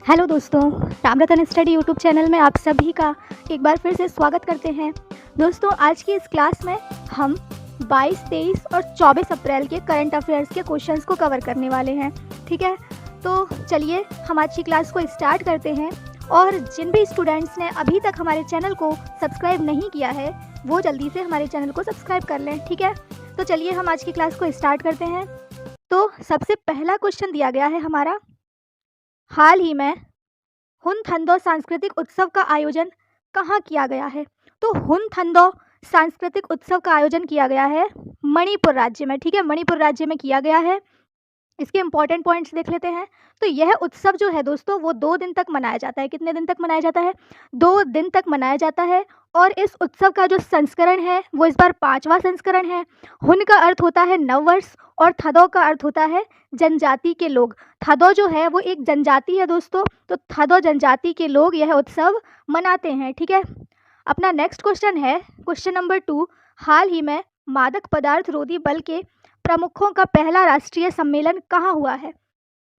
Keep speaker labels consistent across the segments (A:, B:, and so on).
A: Hello दोस्तों, Ramratan study YouTube channel में आप सभी का एक बार फिर से स्वागत करते हैं। दोस्तों, आज की इस क्लास में हम 22, 23 और 24 अप्रैल के करंट अफेयर्स के क्वेश्चंस को कवर करने वाले हैं। ठीक है, तो चलिए हम आज की क्लास को स्टार्ट करते हैं। और जिन भी स्टूडेंट्स ने अभी तक हमारे चैनल को सब्सक्राइब नहीं किया है वो जल्दी से हमारे चैनल को सब्सक्राइब कर लें। ठीक है, तो चलिए हम आज की क्लास को स्टार्ट करते हैं। तो सबसे पहला क्वेश्चन दिया गया है हमारा, हाल ही में हुनथंदो सांस्कृतिक उत्सव का आयोजन कहाँ किया गया है? तो हुनथंदो सांस्कृतिक उत्सव का आयोजन किया गया है मणिपुर राज्य में। ठीक है, मणिपुर राज्य में किया गया है। इसके इंपॉर्टेंट पॉइंट्स देख लेते हैं। तो यह उत्सव जो है दोस्तों वो 2 दिन तक मनाया जाता है। कितने दिन तक मनाया जाता है? 2 दिन तक मनाया जाता है। और इस उत्सव का जो संस्करण है वो इस बार 5वां संस्करण है। हुन का अर्थ होता है नववर्ष और थदो का अर्थ होता है जनजाति के लोग। थदो जो है वो एक जनजाति है दोस्तों, तो थदो जनजाति के लोग यह उत्सव मनाते हैं। ठीक है, अपना नेक्स्ट क्वेश्चन है क्वेश्चन नंबर 2, हाल ही में मादक पदार्थ रोधी बल के प्रमुखों का पहला राष्ट्रीय सम्मेलन कहाँ हुआ है?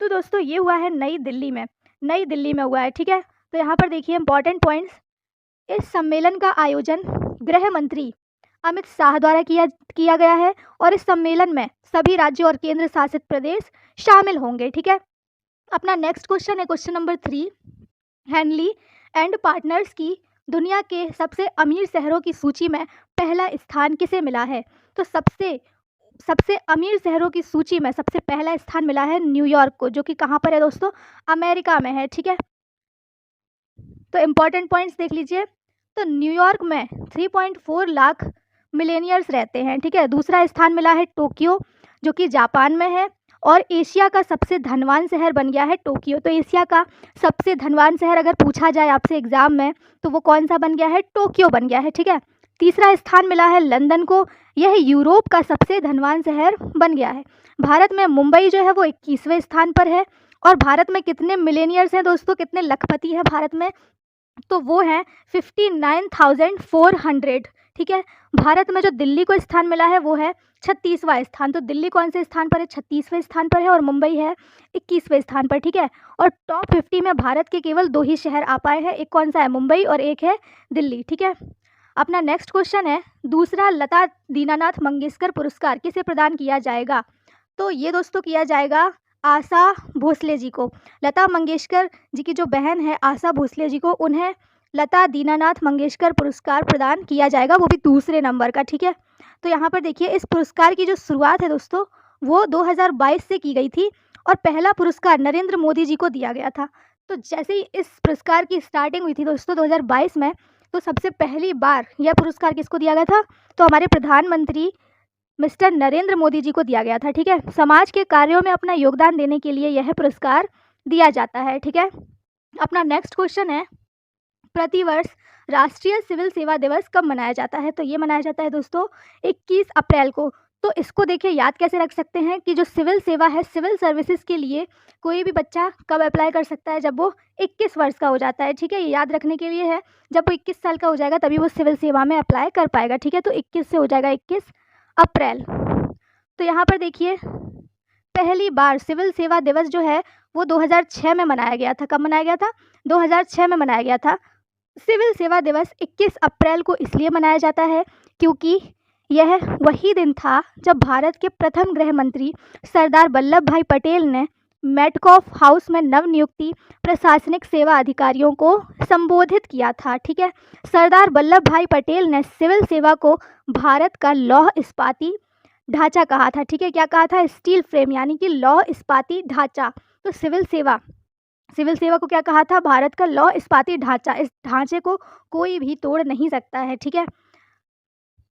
A: तो दोस्तों ये हुआ है नई दिल्ली में। नई दिल्ली में हुआ है। ठीक है, तो यहाँ पर देखिए इंपॉर्टेंट पॉइंट्स। इस सम्मेलन का आयोजन गृह मंत्री अमित शाह द्वारा किया गया है और इस सम्मेलन में सभी राज्यों और केंद्र शासित प्रदेश शामिल होंगे। ठीक है, अपना नेक्स्ट क्वेश्चन है question number 3, Henley and partners की दुनिया के सबसे अमीर शहरों की सूची में पहला स्थान किसे मिला है? तो सबसे अमीर शहरों की सूची में सबसे पहला स्थान मिला है न्यूयॉर्क को, जो कि कहाँ पर है दोस्तों? अमेरिका में है। ठीक है, तो इंपॉर्टेंट पॉइंट्स देख लीजिए। तो न्यूयॉर्क में 3.4 लाख मिलेनियर्स रहते हैं। ठीक है, दूसरा स्थान मिला है टोक्यो जो कि जापान में है। और एशिया का सबसे धनवान शहर बन गया है टोक्यो। तो एशिया का सबसे धनवान शहर अगर पूछा जाए आपसे एग्जाम में तो वो कौन सा बन गया है? टोक्यो बन गया है। ठीक है, तीसरा स्थान मिला है लंदन को, यह यूरोप का सबसे धनवान शहर बन गया है। भारत में मुंबई जो है वो 21वें स्थान पर है। और भारत में कितने मिलेनियर्स हैं दोस्तों, कितने लखपति हैं भारत में? तो वो हैं 59,400। ठीक है, भारत में जो दिल्ली को स्थान मिला है वो है 36वां स्थान। तो दिल्ली कौन से स्थान पर है? 36वें स्थान पर है। और मुंबई है 21वें स्थान पर। ठीक है, और टॉप 50 में भारत के केवल 2 ही शहर आ पाए हैं। एक कौन सा है? मुंबई, और एक है दिल्ली। ठीक है, अपना नेक्स्ट क्वेश्चन है दूसरा, लता दीनानाथ मंगेशकर पुरस्कार किसे प्रदान किया जाएगा? तो ये दोस्तों किया जाएगा आशा भोसले जी को। लता मंगेशकर जी की जो बहन है आशा भोसले जी को, उन्हें लता दीनानाथ मंगेशकर पुरस्कार प्रदान किया जाएगा, वो भी दूसरे नंबर का। ठीक है, तो यहाँ पर देखिए इस पुरस्कार की जो शुरुआत है दोस्तों वो 2022 से की गई थी और पहला पुरस्कार नरेंद्र मोदी जी को दिया गया था। तो जैसे ही इस पुरस्कार की स्टार्टिंग हुई थी दोस्तों 2022 में, तो सबसे पहली बार यह पुरस्कार किसको दिया गया था? तो हमारे प्रधानमंत्री मिस्टर नरेंद्र मोदी जी को दिया गया था। ठीक है, समाज के कार्यों में अपना योगदान देने के लिए यह पुरस्कार दिया जाता है। ठीक है, अपना नेक्स्ट क्वेश्चन है, प्रतिवर्ष राष्ट्रीय सिविल सेवा दिवस कब मनाया जाता है? तो ये मनाया जाता है दोस्तों 21 अप्रैल को। तो इसको देखिए याद कैसे रख सकते हैं कि जो सिविल सेवा है, सिविल सर्विसेज के लिए कोई भी बच्चा कब अप्लाई कर सकता है? जब वो 21 वर्ष का हो जाता है। ठीक है, ये याद रखने के लिए है, जब वो 21 साल का हो जाएगा तभी वो सिविल सेवा में अप्लाई कर पाएगा। ठीक है, तो 21 से हो जाएगा 21 अप्रैल। तो यहाँ पर देखिए पहली बार सिविल सेवा दिवस जो है वो 2006 में मनाया गया था। कब मनाया गया था? 2006 में मनाया गया था। सिविल सेवा दिवस 21 अप्रैल को इसलिए मनाया जाता है क्योंकि यह वही दिन था जब भारत के प्रथम गृह मंत्री सरदार वल्लभ भाई पटेल ने मेटकॉफ हाउस में नवनियुक्ति प्रशासनिक सेवा अधिकारियों को संबोधित किया था। ठीक है, सरदार वल्लभ भाई पटेल ने सिविल सेवा को भारत का लौह इस्पाती ढांचा कहा था। ठीक है, क्या कहा था? स्टील फ्रेम, यानी कि लौह इस्पाती ढांचा। तो सिविल सेवा को क्या कहा था? भारत का लौह इस्पाती ढांचा। इस ढांचे को कोई भी तोड़ नहीं सकता है। ठीक है,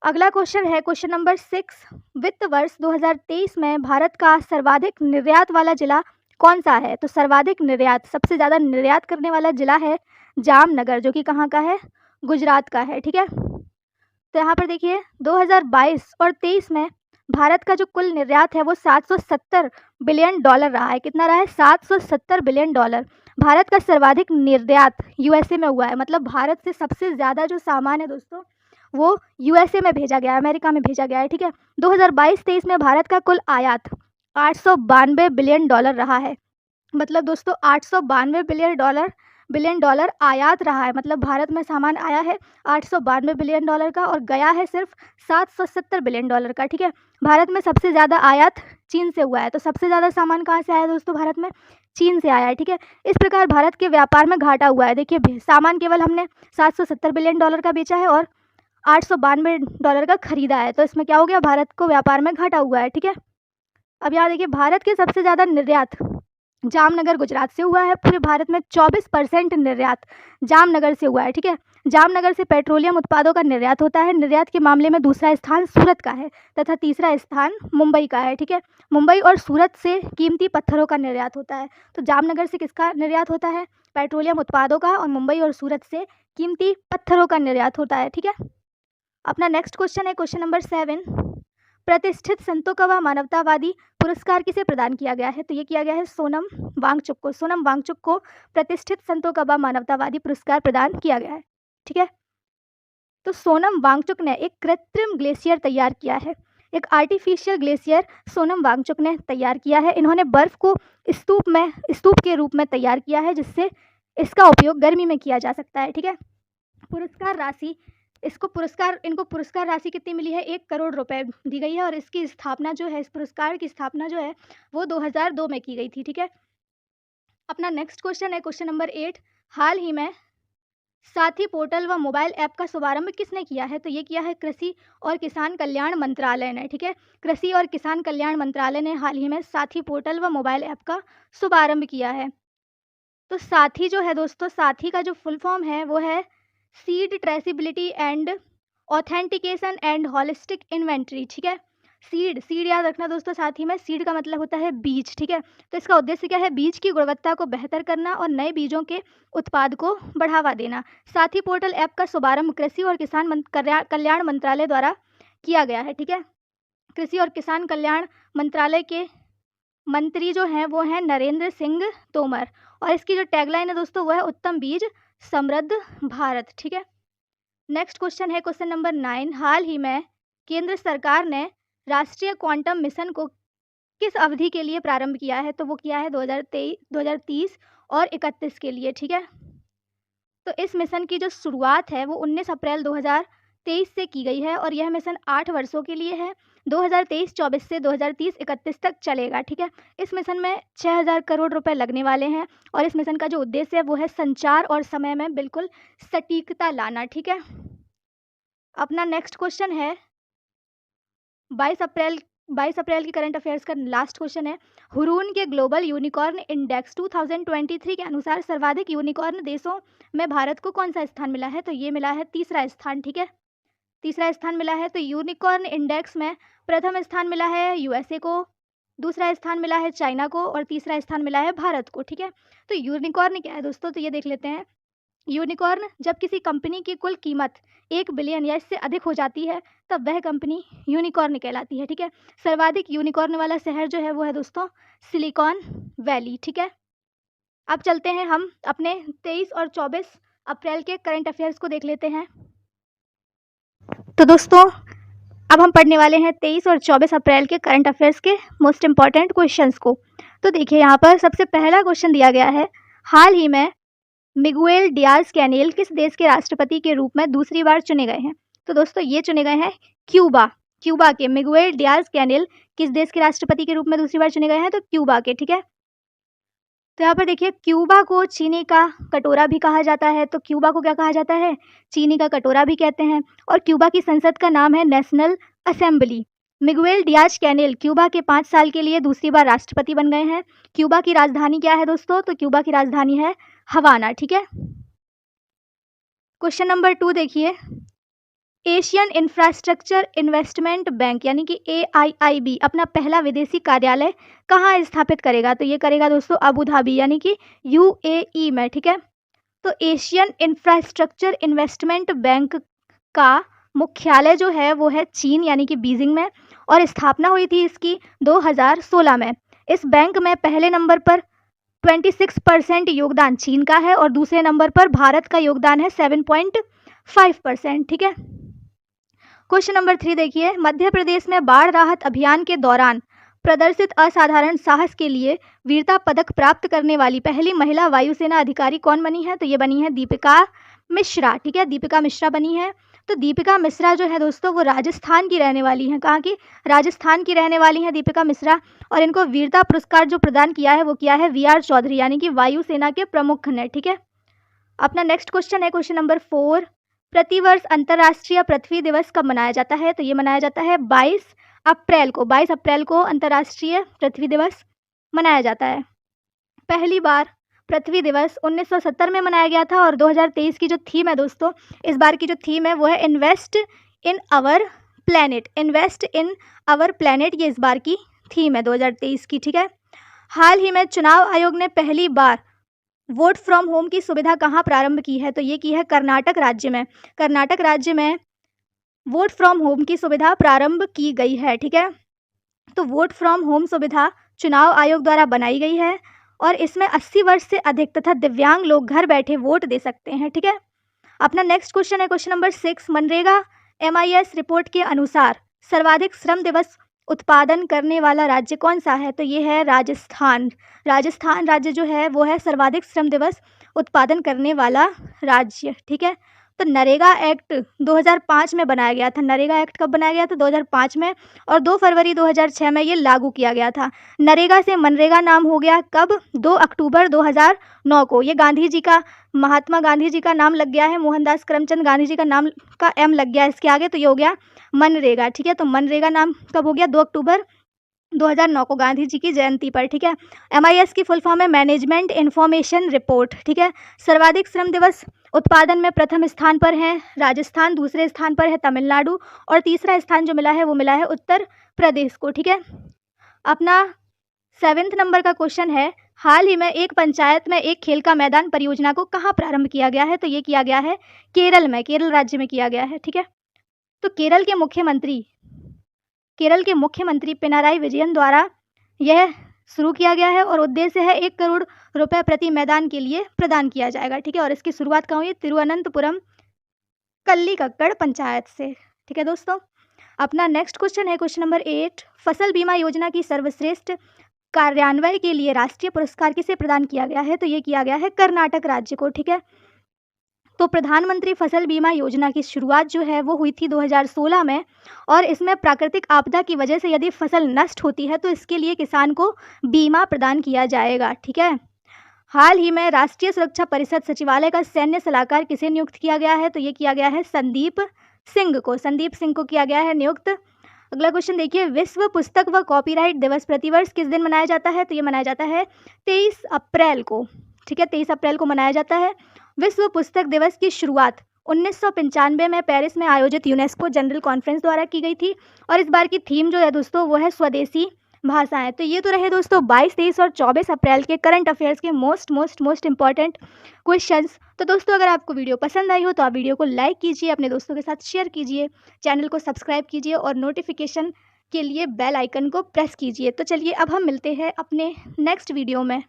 A: अगला क्वेश्चन है क्वेश्चन नंबर 6, वित्त वर्ष 2023 में भारत का सर्वाधिक निर्यात वाला जिला कौन सा है? तो सर्वाधिक निर्यात, सबसे ज़्यादा निर्यात करने वाला जिला है जामनगर, जो कि कहाँ का है? गुजरात का है। ठीक है, तो यहाँ पर देखिए 2022 और 23 में भारत का जो कुल निर्यात है वो 770 बिलियन डॉलर रहा है। कितना रहा है? 770 बिलियन डॉलर। भारत का सर्वाधिक निर्यात यूएसए में हुआ है, मतलब भारत से सबसे ज़्यादा जो सामान है दोस्तों वो यूएसए में भेजा गया है, अमेरिका में भेजा गया है। ठीक है, 2022-23 में भारत का कुल आयात 892 बिलियन डॉलर रहा है। मतलब दोस्तों 892 बिलियन डॉलर आयात रहा है, मतलब भारत में सामान आया है 892 बिलियन डॉलर का और गया है सिर्फ 770 बिलियन डॉलर का। ठीक है, भारत में सबसे ज़्यादा आयात चीन से हुआ है, तो सबसे ज़्यादा सामान कहाँ से आया है दोस्तों? भारत में चीन से आया है। ठीक है, इस प्रकार भारत के व्यापार में घाटा हुआ है। देखिए, सामान केवल हमने 770 बिलियन डॉलर का बेचा है और 892 डॉलर का खरीदा है, तो इसमें क्या हो गया? भारत को व्यापार में घाटा हुआ है। ठीक है, अब यहाँ देखिए, भारत के सबसे ज़्यादा निर्यात जामनगर गुजरात से हुआ है। पूरे भारत में 24% निर्यात जामनगर से हुआ है। ठीक है, जामनगर से पेट्रोलियम उत्पादों का निर्यात होता है। निर्यात के मामले में दूसरा स्थान सूरत का है तथा तीसरा स्थान मुंबई का है। ठीक है, मुंबई और सूरत से कीमती पत्थरों का निर्यात होता है। तो जामनगर से किसका निर्यात होता है? पेट्रोलियम उत्पादों का, और मुंबई और सूरत से कीमती पत्थरों का निर्यात होता है। ठीक है, अपना नेक्स्ट क्वेश्चन है क्वेश्चन नंबर 7। प्रतिष्ठित संतों का वह मानवतावादी पुरस्कार किसे प्रदान किया गया है? तो ये किया गया है सोनम वांगचुक को। सोनम वांगचुक को प्रतिष्ठित संतों का वह मानवतावादी पुरस्कार प्रदान किया गया है। ठीक है, तो सोनम वांगचुक ने एक कृत्रिम ग्लेशियर तैयार किया है। एक आर्टिफिशियल ग्लेशियर सोनम वांगचुक ने तैयार किया है। इन्होंने बर्फ को स्तूप के रूप में तैयार किया है, जिससे इसका उपयोग गर्मी में किया जा सकता है। ठीक है, पुरस्कार राशि इनको पुरस्कार राशि कितनी मिली है? 1 करोड़ रुपए दी गई है और इसकी स्थापना जो है, इस पुरस्कार की स्थापना जो है वो 2002 में की गई थी। ठीक है, अपना नेक्स्ट क्वेश्चन है क्वेश्चन नंबर 8। हाल ही में साथी पोर्टल व मोबाइल ऐप का शुभारंभ किसने किया है? तो ये किया है कृषि और किसान कल्याण मंत्रालय ने। ठीक है, कृषि और किसान कल्याण मंत्रालय ने हाल ही में साथी पोर्टल व मोबाइल ऐप का शुभारंभ किया है। तो साथी जो है दोस्तों, साथी का जो फुल फॉर्म है वो है seed traceability and authentication and holistic inventory. ठीक है, सीड याद रखना दोस्तों, साथ ही में सीड का मतलब होता है बीज। ठीक है, तो इसका उद्देश्य क्या है? बीज की गुणवत्ता को बेहतर करना और नए बीजों के उत्पाद को बढ़ावा देना। साथी पोर्टल ऐप का शुभारंभ कृषि और किसान कल्याण मंत्रालय द्वारा किया गया है। ठीक है, कृषि और किसान कल्याण मंत्रालय के मंत्री जो हैं वो हैं नरेंद्र सिंह तोमर, और इसकी जो टैगलाइन है दोस्तों वो है उत्तम बीज समृद्ध भारत। ठीक है, नेक्स्ट क्वेश्चन है क्वेश्चन नंबर 9। हाल ही में केंद्र सरकार ने राष्ट्रीय क्वांटम मिशन को किस अवधि के लिए प्रारंभ किया है? तो वो किया है 2030 और 31 के लिए। ठीक है, तो इस मिशन की जो शुरुआत है वो 19 अप्रैल 2023 से की गई है और यह मिशन 8 वर्षों के लिए है। 2023-24 से 2030-31 तक चलेगा। ठीक है, इस मिशन में 6000 करोड़ रुपए लगने वाले हैं और इस मिशन का जो उद्देश्य है वो है संचार और समय में बिल्कुल सटीकता लाना। ठीक है, अपना नेक्स्ट क्वेश्चन है 22 अप्रैल की करंट अफेयर्स का लास्ट क्वेश्चन है। हुरून के ग्लोबल यूनिकॉर्न इंडेक्स 2023 के अनुसार सर्वाधिक यूनिकॉर्न देशों में भारत को कौन सा स्थान मिला है? तो ये मिला है तीसरा स्थान। ठीक है, तीसरा स्थान मिला है। तो यूनिकॉर्न इंडेक्स में प्रथम स्थान मिला है यूएसए को, दूसरा स्थान मिला है चाइना को और तीसरा स्थान मिला है भारत को। ठीक है, तो यूनिकॉर्न क्या है दोस्तों? तो ये देख लेते हैं। यूनिकॉर्न जब किसी कंपनी की कुल कीमत 1 बिलियन या इससे अधिक हो जाती है तब वह कंपनी यूनिकॉर्न कहलाती है। ठीक है, सर्वाधिक यूनिकॉर्न वाला शहर जो है वो है दोस्तों सिलिकॉन वैली। ठीक है, अब चलते हैं हम अपने 23 और 24 अप्रैल के करंट अफेयर्स को देख लेते हैं। तो दोस्तों अब हम पढ़ने वाले हैं 23 और 24 अप्रैल के करंट अफेयर्स के मोस्ट इंपॉर्टेंट क्वेश्चंस को। तो देखिए, यहाँ पर सबसे पहला क्वेश्चन दिया गया है, हाल ही में मिगुएल डियाज कैनेल किस देश के राष्ट्रपति के रूप में दूसरी बार चुने गए हैं? तो दोस्तों ये चुने गए हैं क्यूबा के मिगुएल डियाज कैनेल किस देश के राष्ट्रपति के रूप में दूसरी बार चुने गए हैं? तो क्यूबा के। ठीक है, तो यहाँ पर देखिए, क्यूबा को चीनी का कटोरा भी कहा जाता है। तो क्यूबा को क्या कहा जाता है? चीनी का कटोरा भी कहते हैं। और क्यूबा की संसद का नाम है national assembly. Miguel Diaz Canel Cuba के 5 साल के लिए दूसरी बार राष्ट्रपति बन गए हैं। क्यूबा की राजधानी क्या है दोस्तों? तो क्यूबा की राजधानी है हवाना। ठीक है, क्वेश्चन नंबर 2 देखिए, एशियन इंफ्रास्ट्रक्चर इन्वेस्टमेंट बैंक यानी कि AIIB अपना पहला विदेशी कार्यालय कहाँ स्थापित करेगा? तो ये करेगा दोस्तों अबू धाबी यानी कि UAE में। ठीक है, तो एशियन इंफ्रास्ट्रक्चर इन्वेस्टमेंट बैंक का मुख्यालय जो है वो है चीन यानी कि बीजिंग में और स्थापना हुई थी इसकी 2016 में। इस बैंक में पहले नंबर पर 26% योगदान चीन का है और दूसरे नंबर पर भारत का योगदान है 7.5%। ठीक है, क्वेश्चन नंबर 3 देखिए, मध्य प्रदेश में बाढ़ राहत अभियान के दौरान प्रदर्शित असाधारण साहस के लिए वीरता पदक प्राप्त करने वाली पहली महिला वायुसेना अधिकारी कौन बनी है? तो ये बनी है दीपिका मिश्रा। ठीक है, दीपिका मिश्रा बनी है। तो दीपिका मिश्रा जो है दोस्तों वो राजस्थान की रहने वाली हैं। कहाँ की? राजस्थान की रहने वाली हैं दीपिका मिश्रा। और इनको वीरता पुरस्कार जो प्रदान किया है वो किया है वी.आर. चौधरी, यानी कि वायुसेना के प्रमुख ने। ठीक है, अपना नेक्स्ट क्वेश्चन है क्वेश्चन नंबर 4। प्रतिवर्ष अंतर्राष्ट्रीय पृथ्वी दिवस कब मनाया जाता है? तो ये मनाया जाता है 22 अप्रैल को। 22 अप्रैल को अंतर्राष्ट्रीय पृथ्वी दिवस मनाया जाता है। पहली बार पृथ्वी दिवस 1970 में मनाया गया था। और 2023 की जो थीम है दोस्तों, इस बार की जो थीम है वो है invest in our planet. Invest in our planet, ये इस बार की थीम है 2023 की। ठीक है, हाल ही में चुनाव आयोग ने पहली बार वोट फ्रॉम होम की सुविधा कहाँ प्रारंभ की है? तो ये की है कर्नाटक राज्य में। कर्नाटक राज्य में वोट फ्रॉम होम की सुविधा प्रारंभ की गई है। ठीक है, तो वोट फ्रॉम होम सुविधा चुनाव आयोग द्वारा बनाई गई है और इसमें 80 वर्ष से अधिक तथा दिव्यांग लोग घर बैठे वोट दे सकते हैं। ठीक है, अपना नेक्स्ट क्वेश्चन है question number 6। MNREGA MIS report के अनुसार सर्वाधिक श्रम दिवस उत्पादन करने वाला राज्य कौन सा है? तो ये है राजस्थान। राजस्थान राज्य जो है वो है सर्वाधिक श्रम दिवस उत्पादन करने वाला राज्य। ठीक है, तो नरेगा एक्ट 2005 में बनाया गया था। नरेगा एक्ट कब बनाया गया था? 2005 में। और 2 फरवरी 2006 में ये लागू किया गया था। नरेगा से मनरेगा नाम हो गया कब? 2 अक्टूबर 2009 को। ये गांधी जी का, महात्मा गांधी जी का नाम लग गया है, मोहनदास करमचंद गांधी जी का नाम का M लग गया इसके आगे, तो ये हो गया मनरेगा। ठीक है, तो मनरेगा नाम कब हो गया? 2 अक्टूबर 2009 को, गांधी जी की जयंती पर। ठीक है, MIS की फुल फॉर्म है मैनेजमेंट इन्फॉर्मेशन रिपोर्ट। ठीक है, सर्वाधिक श्रम दिवस उत्पादन में प्रथम स्थान पर है राजस्थान, दूसरे स्थान पर है तमिलनाडु और तीसरा स्थान जो मिला है वो मिला है उत्तर प्रदेश को। ठीक है, अपना 7th नंबर का क्वेश्चन है, हाल ही में एक पंचायत में एक खेल का मैदान परियोजना को कहाँ प्रारंभ किया गया है? तो ये किया गया है केरल में, केरल राज्य में किया गया है। ठीक है, तो केरल के मुख्यमंत्री पिनाराई विजयन द्वारा यह शुरू किया गया है और उद्देश्य है 1 करोड़ रुपए प्रति मैदान के लिए प्रदान किया जाएगा। ठीक है, और इसकी शुरुआत कहाँ हुई? तिरुवनंतपुरम कल्लीकक्कड़ पंचायत से। ठीक है दोस्तों, अपना नेक्स्ट क्वेश्चन है क्वेश्चन नंबर 8। फसल बीमा योजना की सर्वश्रेष्ठ कार्यान्वयन के लिए राष्ट्रीय पुरस्कार किसे प्रदान किया गया है? तो ये किया गया है कर्नाटक राज्य को। ठीक है, तो प्रधानमंत्री फसल बीमा योजना की शुरुआत जो है वो हुई थी 2016 में और इसमें प्राकृतिक आपदा की वजह से यदि फसल नष्ट होती है तो इसके लिए किसान को बीमा प्रदान किया जाएगा। ठीक है, हाल ही में राष्ट्रीय सुरक्षा परिषद सचिवालय का सैन्य सलाहकार किसे नियुक्त किया गया है? तो ये किया गया है संदीप सिंह को। संदीप सिंह को किया गया है नियुक्त। अगला क्वेश्चन देखिए, विश्व पुस्तक व कॉपीराइट दिवस प्रतिवर्ष किस दिन मनाया जाता है? तो ये मनाया जाता है 23 अप्रैल को। ठीक है, 23 अप्रैल को मनाया जाता है। विश्व पुस्तक दिवस की शुरुआत 1995 में पेरिस में आयोजित यूनेस्को जनरल कॉन्फ्रेंस द्वारा की गई थी और इस बार की थीम जो है दोस्तों वो है स्वदेशी भाषाएं। तो ये तो रहे दोस्तों 22, 23 और 24 अप्रैल के करंट अफेयर्स के मोस्ट इंपॉर्टेंट क्वेश्चंस। तो दोस्तों अगर आपको वीडियो पसंद आई हो तो आप वीडियो को लाइक कीजिए, अपने दोस्तों के साथ शेयर कीजिए, चैनल को सब्सक्राइब कीजिए और नोटिफिकेशन के लिए बेल आइकन को प्रेस कीजिए। तो चलिए अब हम मिलते हैं अपने नेक्स्ट वीडियो में।